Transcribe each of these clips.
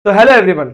तो hello everyone,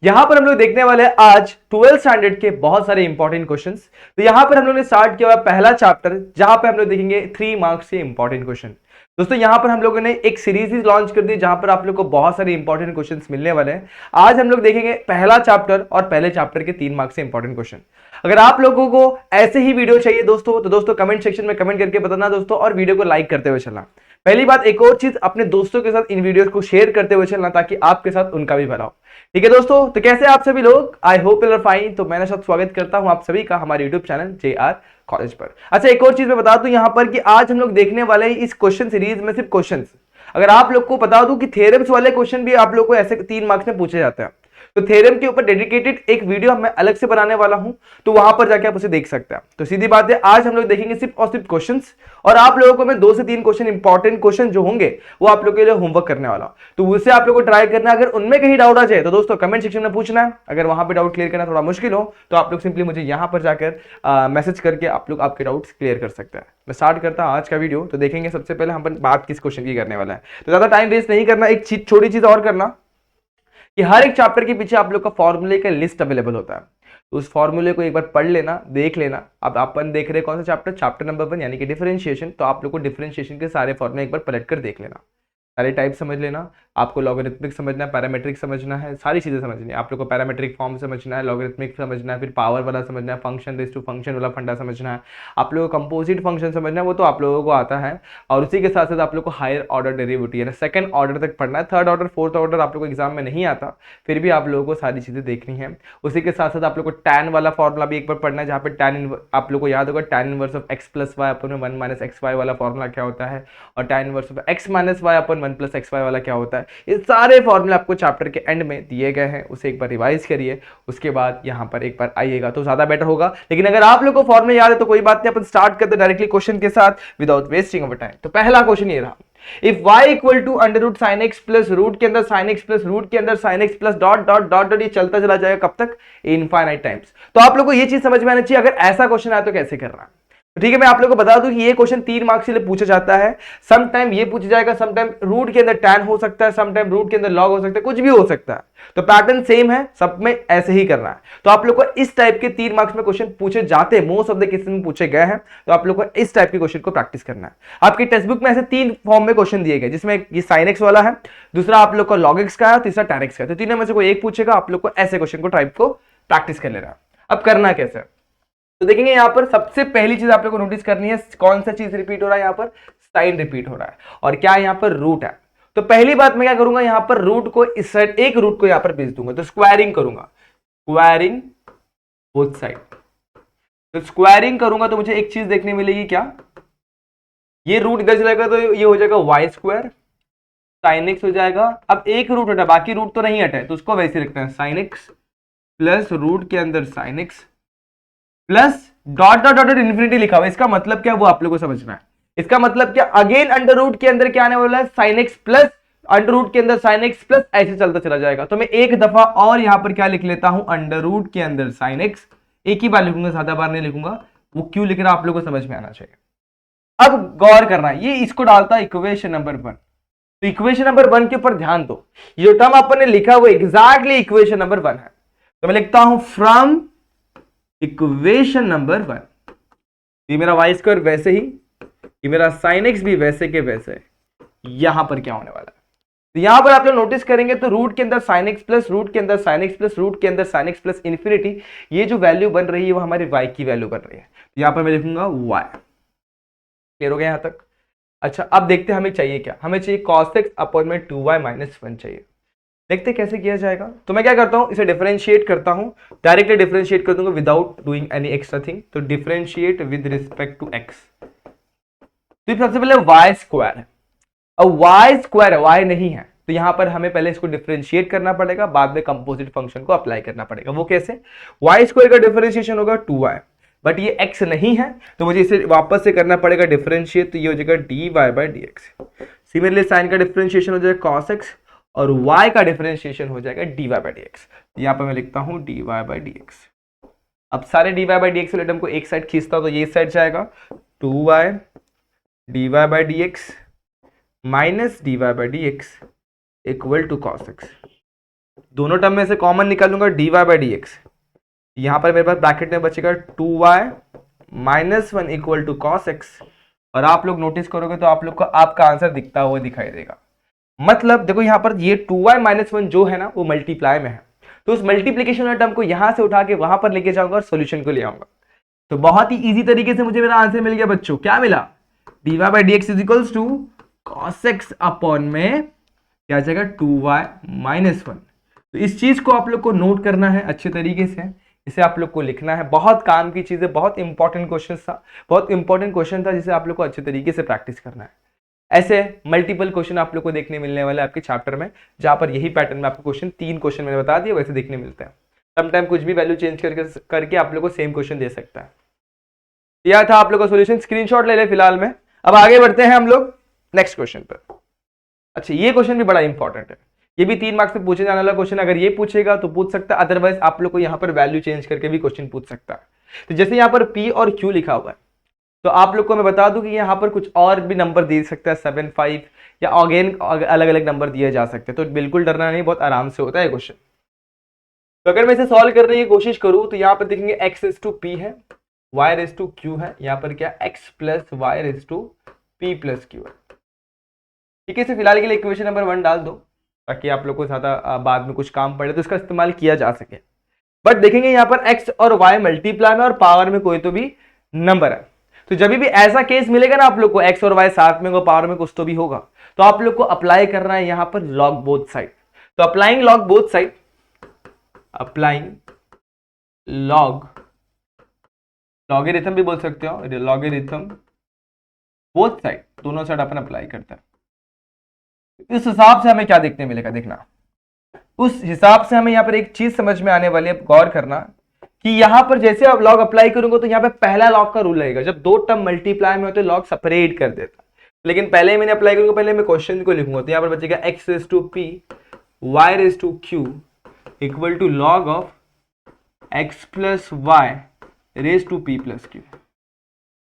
यहां पर हम लोग देखने वाले हैं आज 12th स्टैंडर्ड के बहुत सारे इंपॉर्टेंट क्वेश्चंस। तो यहां पर हम लोग ने स्टार्ट किया हुआ पहला चैप्टर, जहां पे हम लोग देखेंगे 3 मार्क्स के इंपॉर्टेंट क्वेश्चन। दोस्तों यहां पर हम लोगों ने एक सीरीज ही लॉन्च कर दी जहां पर आप लोग को बहुत सारे इंपॉर्टेंट क्वेश्चंस मिलने वाले हैं। आज हम लोग देखेंगे पहला चैप्टर और पहले चैप्टर के 3 मार्क्स से इंपॉर्टेंट क्वेश्चन। अगर आप लोगों को ऐसे ही वीडियो चाहिए दोस्तों, तो दोस्तों कमेंट सेक्शन में कमेंट करके बताना दोस्तों, और वीडियो को लाइक करते हुए चलना। पहली बात, एक और चीज, अपने दोस्तों के साथ इन वीडियोस को शेयर करते हुए चलना ताकि आपके साथ उनका भी भला हो। ठीक है दोस्तों, तो कैसे आप सभी लोग? I hope you are fine. तो मैंने साथ स्वागत करता हूं आप सभी का हमारे यूट्यूब चैनल JR कॉलेज पर। अच्छा, एक और चीज मैं बता दूं यहां पर कि आज हम लोग देखने वाले हैं इस क्वेश्चन सीरीज में सिर्फ क्वेश्चंस। अगर आप लोग को बता दूं कि थ्योरम्स वाले क्वेश्चन भी आप लोग को ऐसे 3 मार्क्स में पूछे जाते हैं, तो थ्योरम के ऊपर डेडिकेटेड एक वीडियो मैं अलग से बनाने वाला हूं, तो वहां पर जाके आप उसे देख सकते हैं। तो सीधी बात है, आज हम लोग देखेंगे सिर्फ और सिर्फ क्वेश्चंस, और आप लोगों को मैं 2 से 3 क्वेश्चन इंपॉर्टेंट क्वेश्चन जो होंगे वो आप लोगों के लिए होमवर्क करने वाला, तो उसे आप लोगों को ट्राई करना है। अगर उनमें कहीं डाउट आ जाए तो दोस्तों कमेंट सेक्शन में पूछना है। अगर वहां पे डाउट क्लियर करना थोड़ा मुश्किल हो तो आप लोग सिंपली मुझे यहां पर जाकर मैसेज करके आप लोग आपके डाउट्स क्लियर कर सकते हैं। मैं स्टार्ट करता हूं आज का वीडियो। तो देखेंगे सबसे पहले हम बात किस क्वेश्चन की करने वाला है, तो ज्यादा टाइम वेस्ट नहीं करना। एक छोटी चीज और करना कि हर एक चैप्टर के पीछे आप लोग का फॉर्मूले का लिस्ट अवेलेबल होता है, तो उस फॉर्मूले को एक बार पढ़ लेना, देख लेना। अब अपन देख रहे हैं कौन सा चैप्टर? चैप्टर नंबर 1 यानी कि डिफरेंशिएशन। तो आप लोग को डिफरेंशिएशन के सारे फॉर्मूले एक बार पलट कर देख लेना, सारे टाइप समझ लेना। आपको लॉगरिथमिक समझना है, पैरामेट्रिक समझना है, सारी चीजें समझनी है। आप लोग को पैरामेट्रिक फॉर्म समझना है, लॉगरिथमिक समझना है, फिर पावर वाला समझना है, फंक्शन रेज टू फंक्शन वाला फंडा समझना है, आप लोगों को कंपोजिट फंक्शन समझना है, वो तो आप लोगों को आता है। और उसी के साथ साथ आप लोग को हायर ऑर्डर डेरिवेटिव यानी सेकंड ऑर्डर तक पढ़ना है। थर्ड ऑर्डर फोर्थ ऑर्डर आप लोग को एग्जाम में नहीं आता, फिर भी आप लोगों को सारी चीजें देखनी है। उसी के साथ साथ आप लोग को टैन वाला फॉर्मूला भी एक बार पढ़ना है, जहाँ पे टैन आप लोग को याद होगा, tan inverse of x plus y upon 1 minus x y वाला फॉर्मूला क्या होता है, और tan inverse of x minus y upon 1 plus x y वाला क्या होता है। ये सारे फॉर्मूले आपको चैप्टर के एंड में दिए गए हैं, उसे एक बार रिवाइज करिए, उसके बाद यहाँ पर एक बार आइएगा तो ज्यादा बेटर होगा। लेकिन अगर आप लोग को फॉर्मूले याद है तो कोई बात नहीं, अपन स्टार्ट करते डायरेक्टली क्वेश्चन के साथ विदाउट वेस्टिंग ऑफ टाइम। तो पहला क्वेश्चन ये रहा, if y equal to under root sine x plus root के अंदर साइन एक्स प्लस रूट के अंदर sine x plus dot dot dot dot, ये चलता चला जाएगा कब तक? Infinite times. तो आप लोग को ये चीज समझ में आनी चाहिए, अगर ऐसा क्वेश्चन आया तो कैसे करना है। ठीक है, मैं आप लोगों को बता दूं कि ये क्वेश्चन 3 मार्क्स के लिए पूछा जाता है। सम टाइम ये पूछा जाएगा, सम टाइम रूट के अंदर टैन हो सकता है, सम टाइम रूट के अंदर लॉग हो सकता है, कुछ भी हो सकता है। तो पैटर्न सेम है, सब में ऐसे ही करना है। तो आप लोग को इस टाइप के 3 मार्क्स में क्वेश्चन पूछे जाते हैं, मोस्ट ऑफ द केसेस में पूछे गए हैं। तो आप लोग को इस टाइप के क्वेश्चन को प्रैक्टिस करना है। आपके टेक्स्ट बुक में ऐसे 3 फॉर्म में क्वेश्चन दिए गए, जिसमें ये साइन एक्स वाला है, दूसरा आप लोग को लॉग एक्स का है, तीसरा टैन एक्स का है। तो तीनों में से कोई एक पूछेगा, आप लोग को ऐसे क्वेश्चन को टाइप को प्रैक्टिस कर लेना है। अब करना कैसे, तो देखेंगे यहां पर सबसे पहली चीज आप लोग को नोटिस करनी है, कौन सा चीज रिपीट हो रहा है? यहां पर साइन रिपीट हो रहा है, और क्या यहां पर रूट है। तो पहली बात मैं क्या करूंगा, यहां पर रूट को इस साइड, एक रूट को यहां पर भेज दूंगा, तो स्क्वायरिंग करूंगा, स्क्वायरिंग बोथ साइड। तो स्क्वायरिंग करूंगा तो मुझे एक चीज देखने मिलेगी, क्या? ये रूट इधर चलेगा तो ये हो जाएगा वाई स्क्वायर, साइन एक्स हो जाएगा। अब एक रूट हटा, बाकी रूट तो नहीं हटा, तो उसको वैसे रखते हैं, साइन एक्स प्लस रूट के अंदर sine x plus dot dot dot infinity लिखा हुआ है। इसका मतलब क्या वो आप लोगों को समझना है। इसका मतलब क्या, अगेन अंडर रूट के अंदर क्या आने वाला है? Sine x plus under root के अंदर साइन एक्स प्लस, ऐसे चलता चला जाएगा। तो मैं एक दफा और यहां पर क्या लिख लेता हूं, अंडर रूट के अंदर साइन एक्स, एक ही बार लिखूंगा, ज्यादा बार नहीं लिखूंगा। वो क्यों लिख रहा आप लोगों को समझ में आना चाहिए। अब गौर करना है, ये इसको डालता है इक्वेशन नंबर 1। तो इक्वेशन नंबर 1 के ऊपर ध्यान दो, ये जो टर्म अपन ने लिखा वो एग्जैक्टली इक्वेशन नंबर 1 है। तो मैं लिखता हूं फ्रॉम इक्वेशन नंबर 1, ये मेरा वाई स्क्वायर वैसे ही, ये मेरा साइन एक्स भी वैसे के वैसे। यहां पर क्या होने वाला है, तो यहां पर आप लोग नोटिस करेंगे तो रूट के अंदर साइन एक्स प्लस रूट के अंदर साइन एक्स प्लस रूट के अंदर साइन एक्स प्लस इन्फिनिटी, ये जो वैल्यू बन रही है वो हमारी वाई की वैल्यू बन रही है। तो यहां पर मैं लिखूंगा वाई। क्लियर हो गया यहां तक? अच्छा, अब देखते हैं हमें चाहिए क्या। हमें चाहिए cos x अपॉन में 2y माइनस 1 चाहिए। देखते कैसे किया जाएगा। तो मैं क्या करता हूं, इसे डिफरेंशिएट करता हूं, डायरेक्टली डिफरेंशिएट कर दूंगा without doing any extra thing. तो differentiate with respect to x। तो सबसे पहले y स्क्वायर है, अब y स्क्वायर है, y नहीं है, तो यहां पर हमें पहले इसको डिफरेंशिएट करना पड़ेगा, बाद में कंपोजिट फंक्शन को अप्लाई करना पड़ेगा। वो कैसे? y स्क्वायर का डिफरेंशिएशन होगा 2y, बट ये x नहीं है तो मुझे इसे वापस से करना पड़ेगा डिफरेंशिएट, तो ये हो जाएगा dy by dx। Similarly sign का डिफरेंशिएशन हो जाएगा cos x, और y का डिफरेंशिएशन हो जाएगा dy बाई dx। यहां पर मैं लिखता हूं dy बाई dx। अब सारे dy बाई dx वाले टर्म को एक साइड खींचता हूं, तो ये साइड जाएगा 2y dy by dx minus dy by dx equal to cos x। दोनों टर्म में से कॉमन निकालूंगा dy बाई डी एक्स, यहां पर मेरे पास ब्रैकेट में बचेगा 2y minus one equal to cos x. और आप लोग नोटिस करोगे तो आप लोग को आपका आंसर दिखता हुआ दिखाई देगा। मतलब देखो यहां पर ये 2y माइनस वन जो है ना वो मल्टीप्लाई में है, तो उस मल्टीप्लीकेशन वाले टर्म को यहां से उठा के वहां पर लेके जाऊंगा और सॉल्यूशन को ले आऊंगा। तो बहुत ही इजी तरीके से मुझे मेरा आंसर मिल गया बच्चों। क्या मिला? dy by d x is equals to cos x upon में क्या आ जाएगा 2y माइनस वन। तो इस चीज को आप लोग को नोट करना है अच्छे तरीके से, इसे आप लोग को लिखना है। बहुत काम की चीज है, बहुत इंपॉर्टेंट क्वेश्चन था, बहुत इंपॉर्टेंट क्वेश्चन था जिसे आप लोग को अच्छे तरीके से प्रैक्टिस करना है। ऐसे मल्टीपल क्वेश्चन आप लोग को देखने मिलने वाले आपके चैप्टर में, जहां पर यही पैटर्न में आपको क्वेश्चन 3 क्वेश्चन मैंने बता दिया वैसे देखने मिलते हैं। समटाइम कुछ भी वैल्यू चेंज करके आप लोग को सेम क्वेश्चन दे सकता है। यह था आप लोग का सॉल्यूशन, स्क्रीनशॉट ले ले फिलहाल में। अब आगे बढ़ते हैं हम लोग नेक्स्ट क्वेश्चन पर। अच्छा, ये क्वेश्चन भी बड़ा इंपॉर्टेंट है, ये भी 3 मार्क्स से पूछे जाने वाला क्वेश्चन। अगर ये पूछेगा तो पूछ सकता है, अदरवाइज आप लोग को यहाँ पर वैल्यू चेंज करके भी क्वेश्चन पूछ सकता है। तो जैसे यहाँ पर P और Q लिखा हुआ है, तो आप लोग को मैं बता दूं कि यहाँ पर कुछ और भी नंबर दे सकता है, 7 5 या अगेन अलग अलग नंबर दिए जा सकते हैं। तो बिल्कुल डरना नहीं, बहुत आराम से होता है क्वेश्चन। तो अगर मैं इसे सॉल्व करने की कोशिश करूं तो यहाँ पर देखेंगे x रेज टू p है, y रेज टू q है, यहाँ पर क्या x plus y raise to p plus q है। ठीक है, इसे फिलहाल के लिए इक्वेशन नंबर 1 डाल दो ताकि आप लोग को ज्यादा बाद में कुछ काम पड़े तो इसका इस्तेमाल किया जा सके। बट देखेंगे यहाँ पर x और y मल्टीप्लाई में और पावर में कोई तो भी नंबर है। तो जब भी ऐसा केस मिलेगा ना आप लोग को x और y साथ में पावर में कुछ तो भी होगा, तो आप लोग को अप्लाई करना है यहाँ पर लॉग बोथ साइड। तो applying log both side, applying logarithm भी बोल सकते हो, लॉगरिथम बोथ साइड, दोनों साइड अपन अप्लाई करते हैं। इस हिसाब से हमें क्या देखने मिलेगा, देखना उस हिसाब से हमें यहाँ पर एक चीज समझ में आने वाली है, गौर करना कि यहाँ पर जैसे आप लॉग अप्लाई करूंगा तो यहाँ पे पहला लॉग का रूल रहेगा, जब दो टर्म मल्टीप्लाई में होते लॉग सेपरेट कर देता। लेकिन पहले मैंने अप्लाई करूंगा, पहले मैं क्वेश्चन को लिखूंगा, तो यहाँ पर बचेगा x raise to p y raise to q equal to log of x plus y raise to p plus q।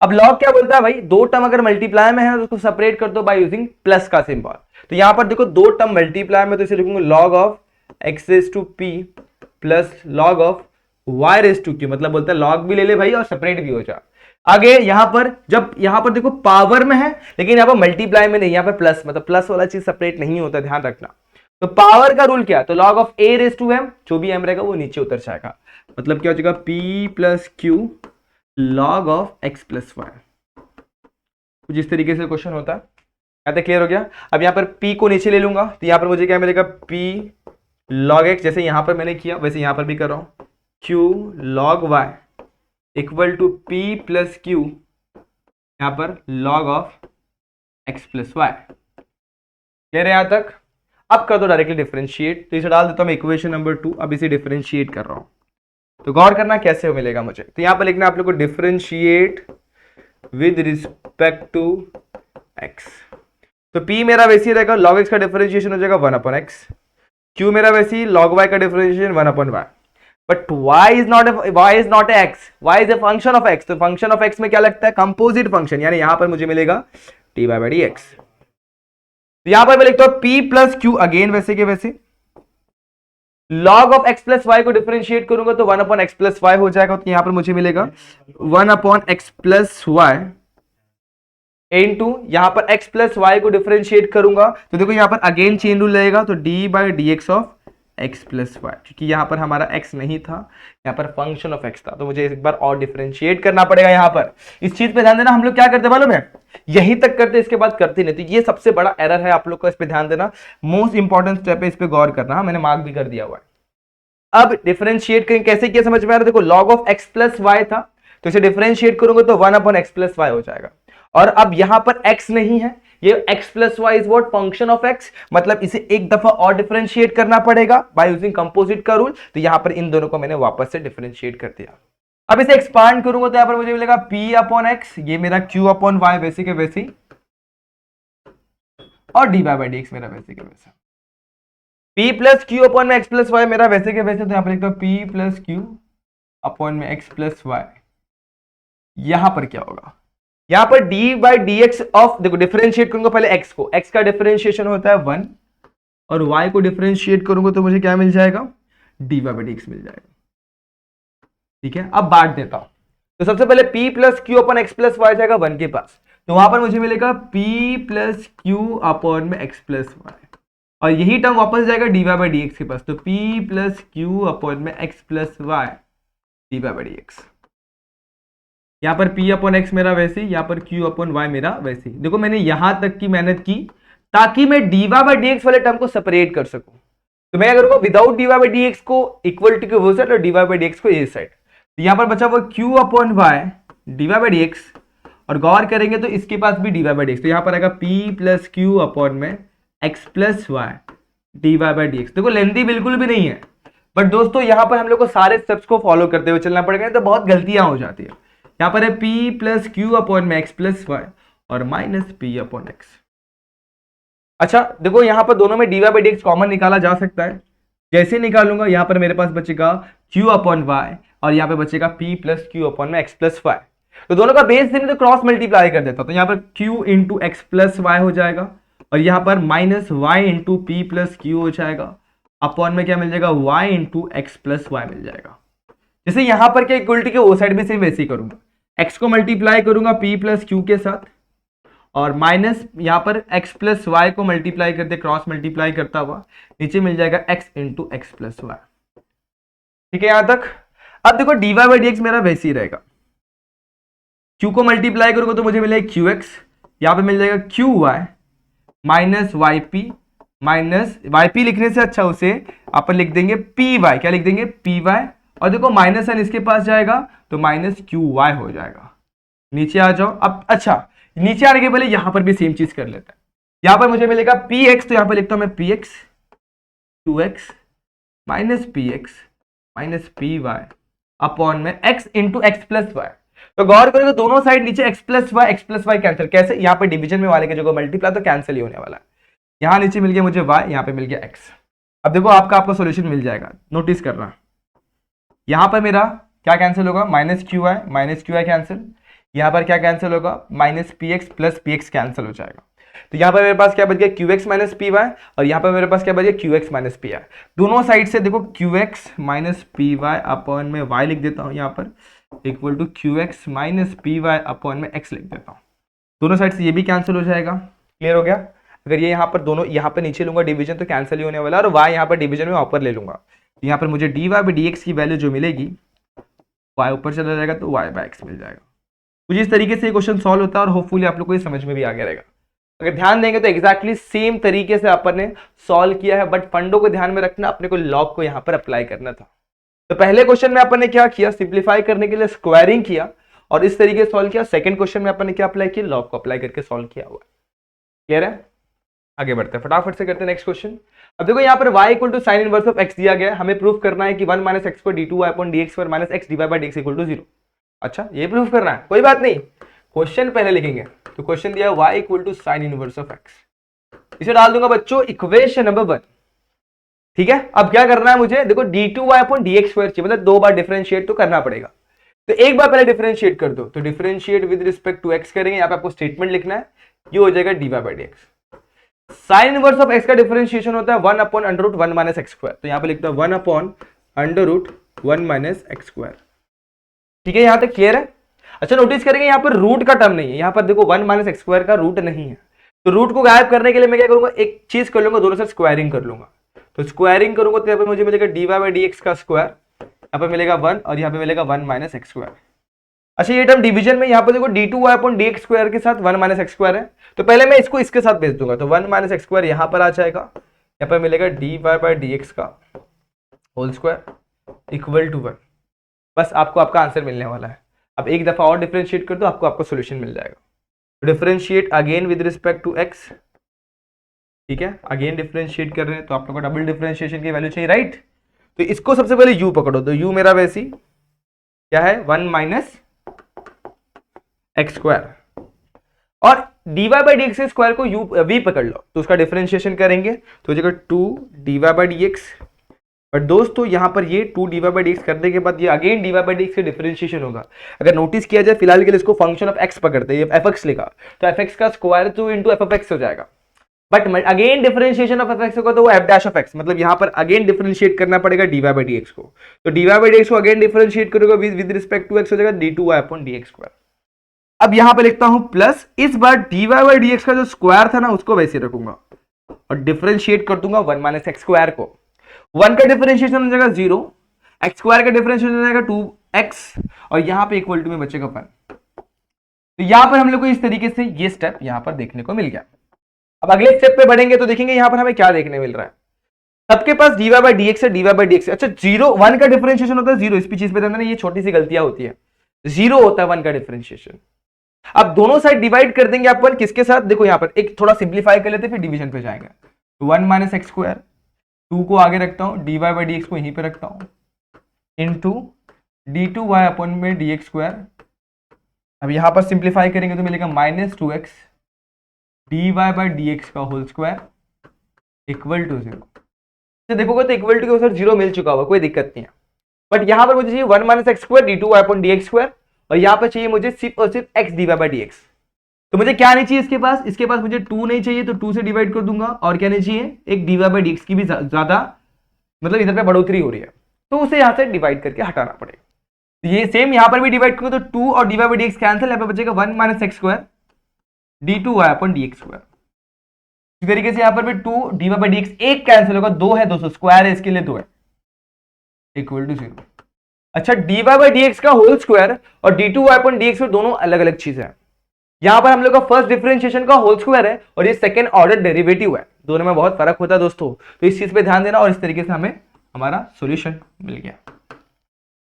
अब लॉग क्या बोलता है भाई, दो टर्म अगर मल्टीप्लाई में है तो उसको सेपरेट कर दो बाय यूजिंग प्लस का सिंबल। तो यहाँ पर देखो दो टर्म मल्टीप्लाई में, तो इसे लिखूंगा log of x raise to p plus log of y raise to q। मतलब बोलता है लॉग भी ले ले भाई और सेपरेट भी हो जा। आगे यहां पर जब यहां पर देखो पावर में है लेकिन यहां पर मल्टीप्लाई में नहीं, यहां पर प्लस, मतलब प्लस वाला चीज सेपरेट नहीं होता, ध्यान रखना। तो पावर का रूल क्या, तो log of a raise to m, जो भी m रहेगा वो नीचे उतर जाएगा। मतलब क्या हो जाएगा p plus q log of x plus y. कुछ इस तरीके से क्वेश्चन होता है। यहाँ तक क्लियर हो गया। अब यहाँ पर p को नीचे ले लूंगा तो यहाँ पर मुझे क्या मिलेगा, p लॉग x, जैसे यहाँ पर मैंने किया वैसे यहाँ पर भी कर रहा हूं, q log y equal to p plus q, यहाँ पर log of x plus y. कह रहे हैं यहां तक। अब कर दो डायरेक्टली डिफरेंशिएट, तो इसे डाल देता हूं इक्वेशन नंबर 2। अब इसे डिफरेंशिएट कर रहा हूं, तो गौर करना कैसे मिलेगा मुझे। तो यहां पर लिखना आप लोग को differentiate with respect to x। तो p मेरा वैसे ही रहेगा, log x का डिफरेंशिएशन हो जाएगा 1 अपॉन x, q मेरा वैसे ही log y का differentiation 1 upon y। But y is not a x, y is a function of x। तो फंक्शन ऑफ x में क्या लगता है, कंपोजिट फंक्शन, यानी यहां पर मुझे मिलेगा टी बाई डी एक्स। तो यहां पर मैं लिखता हूं p प्लस क्यू, अगेन वैसे के वैसे log of x plus y को डिफरेंशिएट करूंगा तो 1 अपॉन x प्लस वाई हो जाएगा। तो यहां पर मुझे मिलेगा 1 upon x plus y into, यहां पर x प्लस वाई को डिफरेंशिएट करूंगा तो देखो यहां पर अगेन चेन रूल रहेगा, तो d by d x of x plus y, क्योंकि यहां पर हमारा x नहीं था, यहां पर फंक्शन ऑफ x था, तो मुझे एक बार और डिफरेंशिएट करना पड़ेगा। यहां पर इस चीज पे ध्यान देना, हम लोग क्या करते मालूम है, यहीं तक करते इसके बाद करते नहीं। तो ये सबसे बड़ा एरर है, आप लोग को इस पे ध्यान देना, मोस्ट इंपॉर्टेंट स्टेप है, इस पे गौर करना। मैंने मार्क भी कर दिया हुआ है। अब डिफरेंशिएट करें कैसे किया समझ में आ रहा है, देखो log of x plus y था, तो इसे डिफरेंशिएट करूंगा तो 1 अपॉन x प्लस वाई हो जाएगा। और अब यहां पर x नहीं है, ये x plus y is what, function of x, मतलब इसे एक दफा और डिफरेंशिएट करना पड़ेगा बाय यूजिंग कंपोजिट का रूल। तो यहां पर इन दोनों को मैंने वापस से डिफरेंशिएट कर दिया। अब इसे एक्सपांड करूंगा तो यहां पर मुझे मिलेगा p अपॉन x, ये मेरा q अपॉन y वैसे के वैसे, और dy बाई डी एक्स मेरा वैसे के वैसे, p प्लस क्यू अपॉन में x प्लस वाई मेरा वैसे के वैसे। तो यहां पर लिखता हूं p प्लस क्यू अपॉन में x प्लस वाई। यहां पर क्या होगा, यहां पर d by d x of, देखो डिफरेंशिएट करूंगा पहले x को, x का डिफरेंशिएशन होता है 1, और y को डिफरेंशिएट करूंगा तो मुझे क्या मिल जाएगा, dy बाई डी एक्स मिल जाएगा। ठीक है, अब बांट देता हूं। तो सबसे पहले p plus q upon x plus y जाएगा 1 के पास, तो वहां पर मुझे मिलेगा p प्लस क्यू अपॉन में एक्स प्लस वाई, और यही टर्म वापस जाएगा dy बाई डी एक्स के पास, तो p प्लस क्यू अपॉन में x plus y dy by d x. यहाँ पर p अपॉन एक्स मेरा वैसे ही, यहाँ पर q अपॉन वाई मेरा वैसे ही। देखो मैंने यहां तक की मेहनत की ताकि मैं dy बाई डी एक्स वाले टर्म को सेपरेट कर सकूं। तो मैं करूंगा without dy by d x को इक्वल टू के वो साइड और dy बाई डी एक्स को ये साइड। तो यहाँ पर बचा हुआ q upon y dy by d x, और गौर करेंगे तो इसके पास भी dy बाई डी एक्स, तो यहाँ पर आएगा p प्लस क्यू अपॉन में x plus y dy by d x. देखो लेंथी बिल्कुल भी नहीं है, बट दोस्तों यहाँ पर हम लोग को सारे स्टेप्स को फॉलो करते हुए चलना पड़ेगा, तो बहुत गलतियां हो जाती है। यहाँ पर है p प्लस क्यू अपॉन में x प्लस वाई और माइनस p अपॉन x। अच्छा देखो यहाँ पर दोनों में dy by d x common निकाला जा सकता है, जैसे निकालूंगा यहाँ पर मेरे पास बचेगा q अपॉन वाई और यहाँ पे बचेगा p प्लस क्यू अपॉन में x प्लस वाई। तो दोनों का बेस देने तो क्रॉस मल्टीप्लाई कर देता हूं, तो यहाँ पर q into x plus y हो जाएगा और यहाँ पर minus y into p plus q हो जाएगा, अपॉन में क्या मिल जाएगा y into x plus y मिल जाएगा। जैसे यहाँ पर क्या इक्वलिटी के वो साइड भी सेम वैसे ही करूंगा, x को मल्टीप्लाई करूंगा p प्लस क्यू के साथ और माइनस यहाँ पर x प्लस वाई को मल्टीप्लाई करते क्रॉस मल्टीप्लाई करता हुआ नीचे मिल जाएगा x into x plus y. ठीक है यहां तक। अब देखो dy बाई डी एक्स मेरा वैसे ही रहेगा, q को मल्टीप्लाई करूंगा तो मुझे मिलेगा qx, यहाँ पे मिल जाएगा qy minus yp, minus yp लिखने से अच्छा उसे अपन लिख देंगे py, क्या लिख देंगे py, और देखो माइनस साइन इसके पास जाएगा तो माइनस qy हो जाएगा। नीचे आ जाओ। अब अच्छा नीचे आने के पहले यहां पर भी सेम चीज कर लेते हैं, यहां पर मुझे मिलेगा px, तो यहां पर लिखता हूं मैं px 2x minus px minus py upon में x into x plus y. तो गौर करो दोनों साइड नीचे x प्लस वाई कैंसिल, कैसे, यहाँ पर डिवीजन में वाले के जगह मल्टीप्लाई तो कैंसिल ही होने वाला है। यहाँ नीचे मिल गया मुझे y, यहाँ पे मिल गया x। अब देखो आपका सोल्यूशन मिल जाएगा, नोटिस करना यहाँ पर मेरा क्या कैंसिल होगा, माइनस क्यू आई कैंसिल, यहाँ पर क्या कैंसिल होगा minus P x plus P x cancel हो जाएगा। तो यहाँ पर मेरे पास क्या बच गया q x minus p y, और यहाँ पर मेरे पास क्या बच गया q x minus p y. दोनों साइड से देखो q x minus p y upon में वाई लिख देता हूँ यहाँ पर, equal to q x minus p y upon में एक्स लिख देता हूँ। दोनों साइड से ये भी कैंसिल हो जाएगा। क्लियर हो गया। अगर ये यहाँ पर दोनों यहाँ पर नीचे लूंगा डिवीजन तो कैंसिल ही होने वाला है, और वाई यहाँ पर डिवीजन में ऊपर ले लूंगा, तो यहाँ पर मुझे d y by d x की वैल्यू जो मिलेगी वाई ऊपर चला जाएगा तो वाई बाई एक्स मिल जाएगा। कुछ इस तरीके से ये क्वेश्चन सॉल्व होता है और होपफुली आप लोग को ये समझ में भी आ गया रहेगा। अगर ध्यान देंगे तो एग्जैक्टली सेम तरीके से अपन ने सॉल्व किया है, बट फंडों को ध्यान में रखना, अपने को लॉग को यहाँ पर अप्लाई करना था। तो पहले क्वेश्चन में अपन ने क्या किया, सिंप्लीफाई करने के लिए स्क्वायरिंग किया और इस तरीके से सॉल्व किया। सेकंड क्वेश्चन में अपन ने क्या अप्लाई किया, लॉग को अप्लाई करके सॉल्व किया हुआ। क्लियर है। आगे बढ़ते हैं, फटाफट से करते हैं नेक्स्ट क्वेश्चन। अब देखो यहाँ पर y equal to sine inverse of x दिया गया है, हमें प्रूफ करना है कि 1 माइनस एक्स पर d two y upon d x पर minus x divide by d x equal to 0। अच्छा ये प्रूफ करना है, कोई बात नहीं, क्वेश्चन पहले लिखेंगे। तो क्वेश्चन दिया है y equal to sine inverse of x, इसे डाल दूंगा बच्चों इक्वेशन नंबर 1। ठीक है, अब क्या करना है मुझे, देखो d two y upon d x square चाहिए, मतलब 2 बार डिफरेंशिएट तो करना पड़ेगा। तो एक बार पहले डिफरेंशिएट कर दो, तो differentiate with respect to x करेंगे, यहाँ पे आपको स्टेटमेंट लिखना है, ये हो जाएगा d y by d x. Sine inverse of x का डिफरेंशिएशन होता है 1 upon under root 1 minus x square, तो यहाँ पे लिखता है 1 upon under root 1 minus x square. ठीक है, यहाँ तक क्लियर है। अच्छा नोटिस करेंगे यहाँ पर रूट का टर्म नहीं है, यहाँ पर देखो 1 माइनस एक्स स्क्वायर का रूट नहीं है, तो रूट को गायब करने के लिए मैं क्या करूंगा, एक चीज कर लूंगा, दोनों साइड स्क्वायरिंग कर लूंगा। तो स्क्वायरिंग करूंगा तो यहाँ पर मुझे मिलेगा d y by d x का स्क्वायर, यहाँ पर मिलेगा 1 और यहाँ पे मिलेगा 1 माइनस एक्स स्क्वायर। अच्छा ये टर्म डिवीजन में यहाँ पर देखो d two y upon d x square के साथ 1 माइनस एक्स स्क्वायर है, तो पहले मैं इसको इसके साथ भेज दूंगा, तो 1 माइनस एक्स स्क्वायर यहाँ पर आ जाएगा, यहाँ पर मिलेगा d y by d x का होल स्क्वायर इक्वल टू 1। बस आपको आपका आंसर मिलने वाला है। अब एक दफा और डिफरेंशिएट कर दो, आपको आपका सोल्यूशन मिल जाएगा। Differentiate again with respect to x. ठीक है, अगेन डिफरेंशिएट कर रहे हैं तो आप लोग को डबल डिफरेंशिएशन की वैल्यू चाहिए, राइट। तो इसको सबसे पहले यू पकड़ो, तो यू मेरा वैसी क्या है 1 माइनस एक्स स्क्वायर, और d y by d x square को यू वी पकड़ लो, तो उसका डिफरेंशिएशन करेंगे तो जगह 2 d y by d x. But दोस्तों यहाँ पर ये 2 d y by d x करने के बाद ये again d y by d x का डिफरेंशिएशन होगा। अगर नोटिस किया जाए फिलहाल के लिए इसको फंक्शन ऑफ एक्स पकड़ते हैं, एफ एक्स लिखा, तो एफ एक्स का square 2 into F of x हो जाएगा। But again differentiation of F को तो वो एफ डैश ऑफ एक्स, मतलब यहाँ पर अगेन डिफरेंशिएट करना पड़ेगा dy बाई डी एक्स को, तो dy बाई डी एक्स को अगेन डिफरेंशिएट करोगे विद रिस्पेक्ट टू एक्स हो जाएगा d two y upon d x square. अब यहां पे लिखता हूं प्लस, इस बार dy बाई डी एक्स का जो स्क्वायर था ना उसको वैसे रखूंगा और डिफरेंशिएट कर दूंगा 1 माइनस एक्स स्क्वायर को। 1 का डिफरेंशिएशन हो जाएगा 0, एक्स स्क्वायर का डिफरेंशिएशन हो जाएगा 2x और यहां पे इक्वल टू में बचेगा 1। तो यहां पर हम लोग को इस तरीके से ये स्टेप यहां पर देखने को मिल गया। अब अगले स्टेप पे बढ़ेंगे तो देखेंगे यहां पर हमें क्या देखने मिल रहा है। सबके पास dy बाई डी एक्स है, dy बाई डी एक्स। अच्छा 1 का डिफरेंशिएशन होता है 0, इस चीज पे ध्यान देना, ये छोटी सी गलतियां होती है। 0 होता है 1 का डिफरेंशिएशन। अब दोनों साइड डिवाइड कर देंगे अपन किसके साथ, देखो यहां पर एक थोड़ा सिंप्लीफाई कर लेते फिर डिवीजन पे जाएंगे। 1 माइनस एक्स स्क्वायर, 2 को आगे रखता हूं, dy बाई डी एक्स को यहीं पे रखता हूं, into d two y upon में डी एक्स स्क्वायर। अब यहां पर सिंप्लीफाई करेंगे तो मिलेगा minus 2x dy by d x का होल स्क्वायर इक्वल टू 0। तो देखोगे तो इक्वल टू के ऊपर 0 मिल चुका होगा, कोई दिक्कत नहीं है। बट यहां पर मुझे चाहिए 1 minus x square d two y upon d x square और यहां पर चाहिए मुझे सिर्फ और सिर्फ x dy by d x. तो मुझे क्या नहीं चाहिए इसके पास मुझे 2 नहीं चाहिए, तो 2 से डिवाइड कर दूंगा और क्या नहीं चाहिए, एक dy बाई डी एक्स की भी ज्यादा मतलब इधर पे बढ़ोतरी हो रही है तो उसे यहां से डिवाइड करके हटाना पड़ेगा। तो ये सेम यहां पर भी डिवाइड करो तो 2 और dy by d x cancel, यहां पर बचेगा 1 minus x square d two y upon d x square. इस तरीके से यहां पर भी 2 dy बाई डी एक्स एक कैंसिल होगा, 2 है 200 स्क्वायर है इसके लिए 2 है इक्वल टू 0। अच्छा dy बाई डी एक्स का होल स्क्वायर और d two y upon d x दोनों अलग अलग चीज है। यहां पर हम लोग का फर्स्ट डिफरेंशिएशन का होल स्क्वायर है और ये सेकंड ऑर्डर डेरिवेटिव है, दोनों में बहुत फर्क होता है दोस्तों, तो इस चीज पे ध्यान देना और इस तरीके से हमें हमारा सॉल्यूशन मिल गया।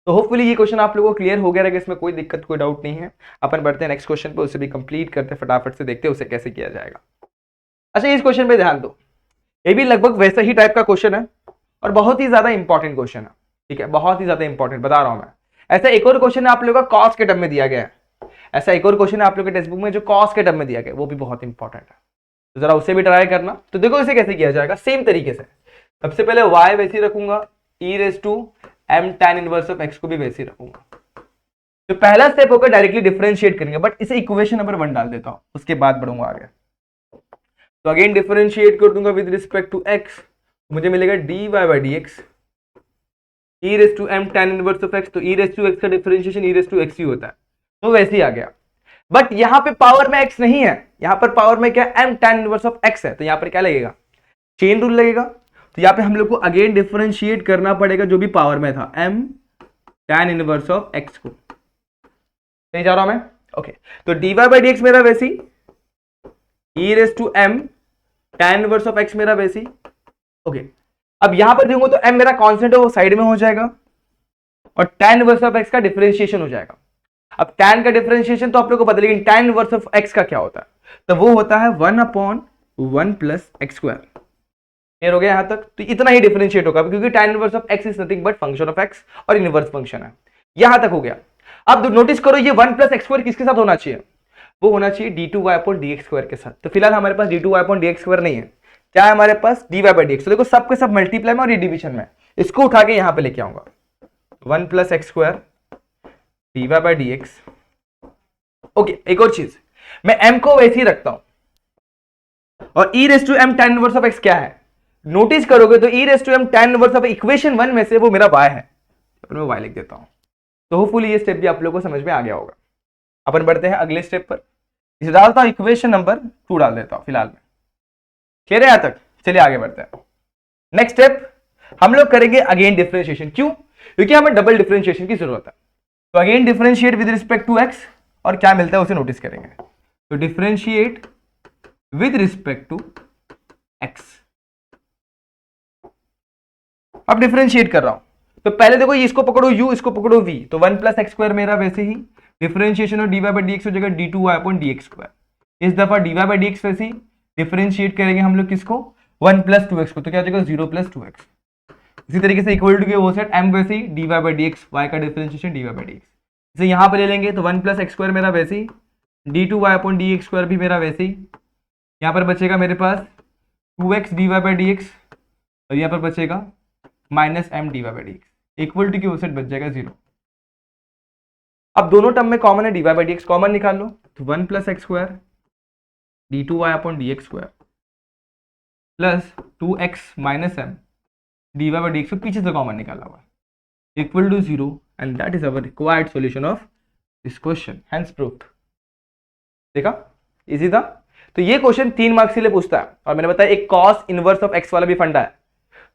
तो होपफुली ये क्वेश्चन आप लोगों को क्लियर हो गया रहेगा, इसमें कोई दिक्कत कोई डाउट नहीं है। अपन बढ़ते हैं नेक्स्ट क्वेश्चन पे, उसे भी कंप्लीट करते हैं फटाफट से, देखते हैं उसे कैसे किया जाएगा। अच्छा इस क्वेश्चन पे ध्यान दो, ये भी लगभग वैसा ही टाइप का क्वेश्चन है और बहुत ही ज्यादा इंपॉर्टेंट क्वेश्चन है, ठीक है, बहुत ही ज्यादा इंपॉर्टेंट बता रहा हूं मैं। ऐसा एक और क्वेश्चन है आप लोगों का कॉस के टर्म में दिया गया है, ऐसा एक और क्वेश्चन है आप लोग के टेक्स्ट बुक में जो कॉस के टर्म में दिया गया, वो भी बहुत इंपॉर्टेंट है, तो जरा उसे भी ट्राई करना। तो देखो इसे कैसे किया जाएगा, सेम तरीके से सबसे पहले y वैसे ही रखूंगा, e raise to m tan inverse of x को भी वैसे ही रखूंगा। तो पहला स्टेप होगा डायरेक्टली डिफरेंशिएट करेंगे, बट इसे इक्वेशन नंबर 1 डाल देता हूं, उसके बाद बढ़ूंगा आगे। तो अगेन डिफरेंशिएट कर दूंगा विद रिस्पेक्ट टू x, मुझे मिलेगा dy by d x e raise to m tan inverse of x, तो e रेज टू x का differentiation e raise to x ही होता है, तो वैसे ही आ गया। बट यहां पे पावर में x नहीं है, यहां पर पावर में क्या m tan inverse of x है, तो यहां पर क्या लगेगा, चेन रूल लगेगा। तो यहां पे हम लोग को अगेन डिफरेंशिएट करना पड़ेगा जो भी पावर में था, m tan inverse of x को, सही जा रहा हूं मैं, ओके। तो dy बाई डी एक्स मेरा वैसे ही, e raise to m tan inverse of x मेरा वैसे ही, ओके। अब यहां पर देखो तो m मेरा कांस्टेंट है वो साइड में हो जाएगा और tan इनवर्स ऑफ x का डिफरेंशिएशन हो जाएगा। अब tan का डिफरेंशिएशन तो आप लोगों को पता, लेकिन tan इनवर्स ऑफ x का क्या होता है, तो वो होता है 1 upon 1 plus x square. Clear हो गया यहां तक, तो इतना ही डिफरेंशिएट होगा क्योंकि tan inverse of x is nothing but function of x और इनवर्स फंक्शन है, यहां तक हो गया। अब नोटिस करो ये 1 प्लस एक्स स्क्वायर किसके साथ होना चाहिए, वो होना चाहिए d two y upon d x square के साथ। तो फिलहाल हमारे पास d two y upon d x square नहीं है, क्या है हमारे पास d y by d x. तो देखो सबके सब मल्टीप्लाई में और ये डिवीजन में, इसको उठा के यहां पे लेके आऊंगा, 1 plus x square d y by d x, okay. एक और चीज, मैं m को वैसे ही रखता हूं और e raise to m tan inverse of x क्या है, नोटिस करोगे तो e raise to m tan inverse of equation 1 में से वो मेरा y है, मैं y लिख देता हूं। तो होपफुली ये स्टेप भी आप लोगों को समझ में आ गया होगा। अपन बढ़ते हैं अगले स्टेप पर, इसे डालता हूं इक्वेशन नंबर 2 डाल देता हूं फिलहाल में, क्लियर है यहां तक, चलिए आगे बढ़ते हैं। नेक्स्ट स्टेप हम लोग करेंगे अगेन डिफरेंशिएशन, क्यों, क्योंकि हमें डबल डिफरेंशिएशन की जरूरत है। तो again differentiate with respect to x और क्या मिलता है उसे नोटिस करेंगे। तो differentiate with respect to x, अब डिफरेंशिएट कर रहा हूं तो पहले देखो ये इसको पकड़ो u, इसको पकड़ो v, तो 1 प्लस एक्स स्क्वायर मेरा वैसे ही डिफरेंशिएशन और dy बाई डी एक्स हो जाएगा d two y upon d x square. इस दफा dy बाई डी एक्स वैसे ही डिफरेंशिएट करेंगे हम लोग किसको, 1 प्लस 2x को, तो क्या हो जाएगा 0 प्लस 2x। इसी तरीके से इक्वल टू के वो सेट m वैसे ही dy by d x, y का differentiation dy by d x, इसे यहां पे ले लेंगे तो 1 प्लस एक्स स्क्वायर मेरा वैसे ही d two y upon d x square भी मेरा वैसे ही, यहाँ पर बचेगा मेरे पास 2x dy by d x और यहाँ पर बचेगा minus m dy by d x equal to की वो सेट बच जाएगा 0। अब दोनों टर्म में कॉमन है, dy by d x common निकाल लो, तो 1 plus x square d two y upon d x square plus 2x minus m d y by d x, पीछे से कॉमन निकाला हुआ equal to 0 and that is our required solution of this question, hence proved. देखा, easy था। तो ये question 3 marks के लिए पूछता है, और मैंने बताया एक कॉस इनवर्स ऑफ एक्स वाला भी फंडा है,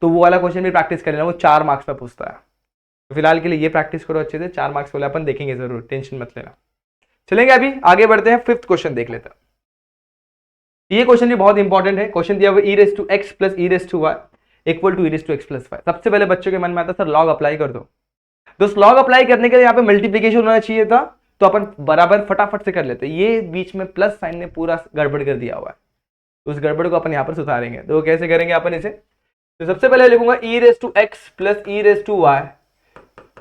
तो वो वाला क्वेश्चन भी प्रैक्टिस कर लेना, वो 4 मार्क्स पे पूछता है। तो फिलहाल के लिए ये प्रैक्टिस करो अच्छे से, 4 मार्क्स वाला अपन देखेंगे जरूर, टेंशन मत लेना। चलेंगे अभी आगे बढ़ते हैं, 5th क्वेश्चन देख लेते हैं। ये क्वेश्चन भी बहुत इंपॉर्टेंट है। क्वेश्चन दिया हुआ e raise to x plus e raise to y equal to e raise to x plus y. सबसे पहले बच्चों के मन में आता है सर लॉग अप्लाई कर दो। दोस्त लॉग अप्लाई करने के लिए यहाँ पे मल्टीप्लीकेशन होना चाहिए था, तो अपन बराबर फटाफट से कर लेते। ये बीच में प्लस साइन ने पूरा गड़बड़ कर दिया हुआ है, तो उस गड़बड़ को अपन यहाँ पर सुधारेंगे। तो कैसे करेंगे अपन इसे? तो सबसे पहले लिखूंगा e raise to x plus e raise to y,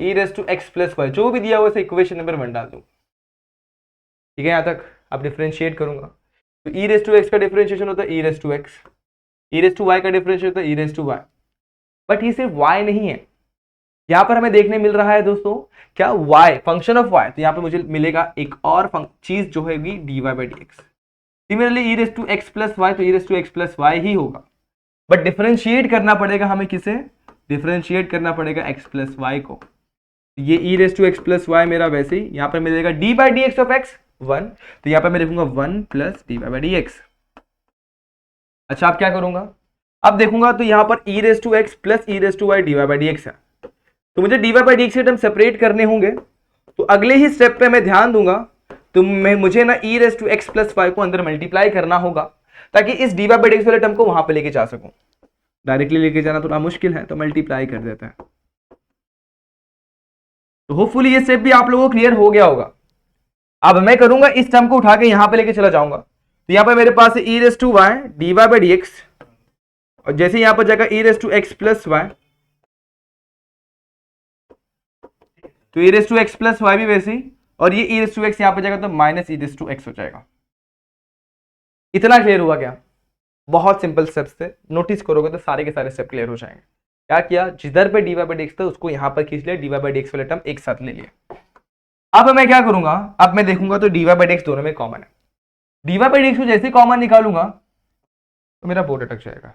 e raise to x plus y, जो भी दिया हुआ है इक्वेशन नंबर 1 डाल दूं। ठीक है, यहां तक। अब डिफरेंशिएट करूंगा, तो ई रेस टू एक्स का डिफरेंशिएशन होता है e raise to x, e raise to y का डिफरेंशिएशन होता है e raise to y. But ये सिर्फ वाई नहीं है, यहां पर हमें देखने मिल रहा है दोस्तों क्या, वाई, फंक्शन ऑफ वाई। तो यहां पर मुझे मिलेगा एक और चीज जो है d y by d x. Similarly e raise to x plus y, तो e raise to x plus y ही होगा, बट डिफरेंशिएट करना पड़ेगा हमें किसे? डिफरेंशिएट करना पड़ेगा एक्स प्लस वाई को। ये e raise to x plus y मेरा वैसे ही यहां पर मिलेगा d by d x of x 1, तो यहां पर मैं लिखूंगा 1 plus d by d x. अच्छा, अब क्या करूंगा? अब देखूंगा तो यहां पर e raise to x plus e raise to y d by d x है, तो मुझे डी बाई डी एक्स के टर्म सेपरेट करने होंगे। तो अगले ही स्टेप पे मैं ध्यान दूंगा, तो मुझे ना e raise to x plus y को अंदर मल्टीप्लाई करना होगा, ताकि इस डी बाई डी एक्स वाले टर्म को वहां पे लेके जा सकूं। डायरेक्टली लेके जाना थोड़ा मुश्किल है, तो मल्टीप्लाई कर देते हैं। तो होपफुली ये स्टेप भी आप लोगों को क्लियर हो गया होगा। अब मैं करूंगा इस टर्म को उठा के यहां पे लेके चला जाऊंगा, तो यहां पे मेरे पास है e raise to y d y by d x, और जैसे यहां पर जाएगा e raise to x plus y, तो e raise to x plus y भी वैसे ही, और ये ई रेस टू एक्स यहां पर जाएगा तो minus e raise to x हो जाएगा। इतना क्लियर हुआ क्या? बहुत सिंपल स्टेप्स थे, नोटिस करोगे तो सारे के सारे स्टेप क्लियर हो जाएंगे। क्या किया, जिधर पे d y by d x था उसको यहां पर खींच लिया, d y by d x वाले टर्म एक साथ ले लिया। अब मैं क्या करूंगा, अब मैं देखूंगा तो d y by d x दोनों में कॉमन है। D y by d x को जैसे कॉमन निकालूंगा तो मेरा बोर्ड अटक जाएगा।